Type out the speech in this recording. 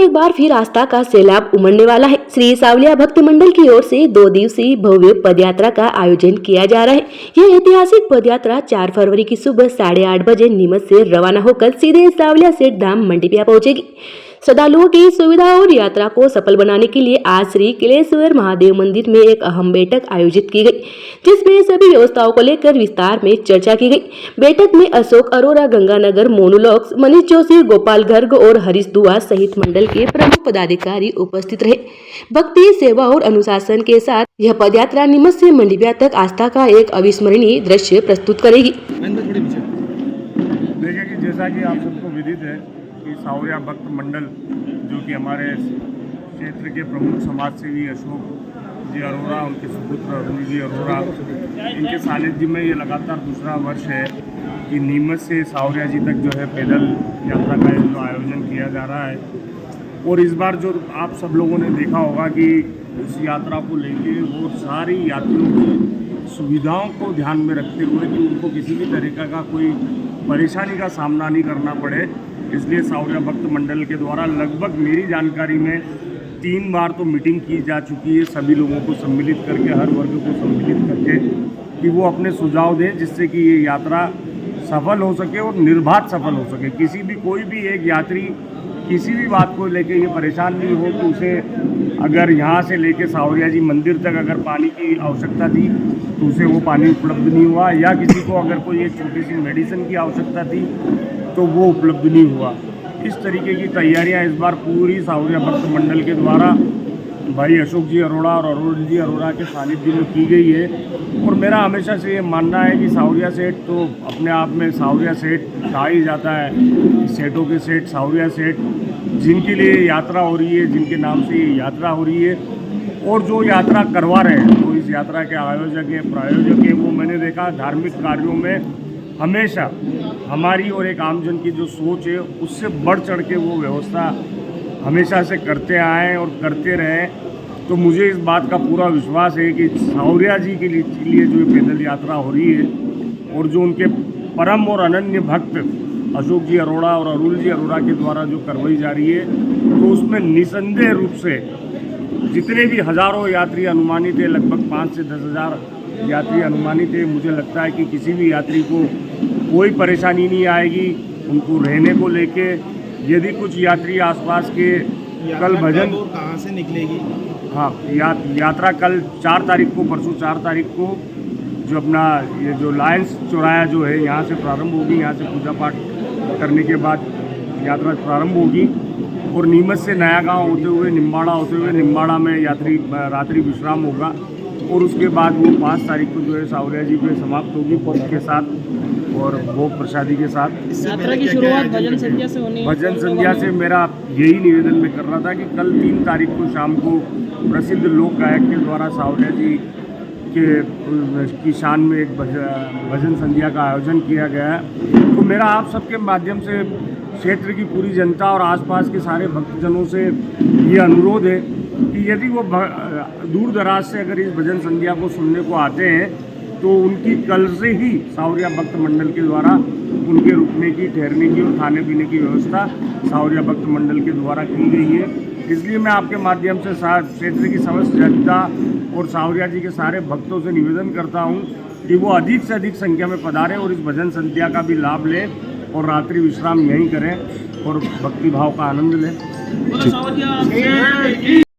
एक बार फिर आस्था का सैलाब उमड़ने वाला है। श्री सावलिया भक्त मंडल की ओर से 2 दिवसीय भव्य पदयात्रा का आयोजन किया जा रहा है। यह ऐतिहासिक पदयात्रा 4 फरवरी की सुबह 8:30 बजे नीमच से रवाना होकर सीधे सावलिया सेठ धाम मंडपिया पहुंचेगी। श्रद्धालुओं की सुविधा और यात्रा को सफल बनाने के लिए आज श्री किलेश्वर महादेव मंदिर में एक अहम बैठक आयोजित की गई, जिसमें सभी व्यवस्थाओं को लेकर विस्तार में चर्चा की गई। बैठक में अशोक अरोरा, गंगानगर मोनोलॉग्स, मनीष जोशी, गोपाल गर्ग और हरीश दुआ सहित मंडल के प्रमुख पदाधिकारी उपस्थित रहे। भक्ति, सेवा और अनुशासन के साथ यह पदयात्रा नीमच से मंडपिया तक आस्था का एक अविस्मरणीय दृश्य प्रस्तुत करेगी। देखिए कि जैसा कि आप सबको विदित है कि सावलिया भक्त मंडल जो कि हमारे क्षेत्र के प्रमुख समाजसेवी अशोक जी अरोरा, उनके सुपुत्र अरुण जी अरोरा, इनके सानिध्य में ये लगातार दूसरा वर्ष है कि नीमच से सावलिया जी तक जो है पैदल यात्रा का जो आयोजन किया जा रहा है। और इस बार जो आप सब लोगों ने देखा होगा कि उस यात्रा को लेके वो सारी यात्रियों की सुविधाओं को ध्यान में रखते हुए कि उनको किसी भी तरीक़ा का कोई परेशानी का सामना नहीं करना पड़े, इसलिए सावलिया भक्त मंडल के द्वारा लगभग मेरी जानकारी में 3 बार तो मीटिंग की जा चुकी है, सभी लोगों को सम्मिलित करके, हर वर्ग को सम्मिलित करके कि वो अपने सुझाव दें जिससे कि ये यात्रा सफल हो सके और निर्बाध सफल हो सके। किसी भी कोई भी एक यात्री किसी भी बात को लेके ये परेशान नहीं हो कि उसे अगर यहाँ से लेके सावलिया जी मंदिर तक अगर पानी की आवश्यकता थी तो उसे वो पानी उपलब्ध नहीं हुआ, या किसी को अगर कोई एक छोटी सी मेडिसिन की आवश्यकता थी तो वो उपलब्ध नहीं हुआ। इस तरीके की तैयारियां इस बार पूरी सावलिया भक्त मंडल के द्वारा भाई अशोक जी अरोड़ा और अरुण जी अरोड़ा के सानिध्य में की गई है। और मेरा हमेशा से ये मानना है कि सावलिया सेठ तो अपने आप में सावलिया सेठ कहा ही जाता है, सेठों के सेठ सावलिया सेठ, जिनके लिए यात्रा हो रही है, जिनके नाम से ये यात्रा हो रही है और जो यात्रा करवा रहे हैं, तो इस यात्रा के आयोजक है, प्रायोजक है, वो मैंने देखा धार्मिक कार्यों में हमेशा हमारी और एक आमजन की जो सोच है उससे बढ़ चढ़ के वो व्यवस्था हमेशा से करते आए और करते रहे। तो मुझे इस बात का पूरा विश्वास है कि सावलिया जी के लिए जो पैदल यात्रा हो रही है और जो उनके परम और अनन्य भक्त अशोक जी अरोड़ा और अरुण जी अरोड़ा के द्वारा जो करवाई जा रही है, तो उसमें निसंदेह रूप से जितने भी हज़ारों यात्री अनुमानित है, लगभग 5 से 10 हज़ार यात्री अनुमानित है, मुझे लगता है कि किसी भी यात्री को कोई परेशानी नहीं आएगी। उनको रहने को लेके यदि कुछ यात्री आसपास के कल भजन कहाँ से निकलेगी? हाँ, यात्रा कल 4 तारीख को, परसों 4 तारीख को जो अपना ये जो लायंस चौराया जो है यहाँ से प्रारंभ होगी। यहाँ से पूजा पाठ करने के बाद यात्रा प्रारंभ होगी और नीमच से नया गांव होते हुए निम्बाड़ा होते हुए निम्बाड़ा में यात्री रात्रि विश्राम होगा और उसके बाद वो 5 तारीख को जो है सावलिया जी पे समाप्त होगी पद के साथ और भोग प्रसादी के साथ। यात्रा की शुरुआत भजन संध्या से होनी है। भजन संध्या से मेरा यही निवेदन मैं कर रहा था कि कल 3 तारीख को शाम को प्रसिद्ध लोक गायक के द्वारा सावलिया जी की शान में एक भजन संध्या का आयोजन किया गया है। तो मेरा आप सबके माध्यम से क्षेत्र की पूरी जनता और आसपास के सारे भक्तजनों से ये अनुरोध है कि यदि वो दूर दराज से अगर इस भजन संध्या को सुनने को आते हैं तो उनकी कल से ही सावलिया भक्त मंडल के द्वारा उनके रुकने की, ठहरने की और खाने पीने की व्यवस्था सावलिया भक्त मंडल के द्वारा की गई है। इसलिए मैं आपके माध्यम से क्षेत्र की समस्त जनता और सावलिया जी के सारे भक्तों से निवेदन करता हूं कि वो अधिक से अधिक संख्या में पधारें और इस भजन संध्या का भी लाभ लें और रात्रि विश्राम यहीं करें और भक्ति भाव का आनंद लें।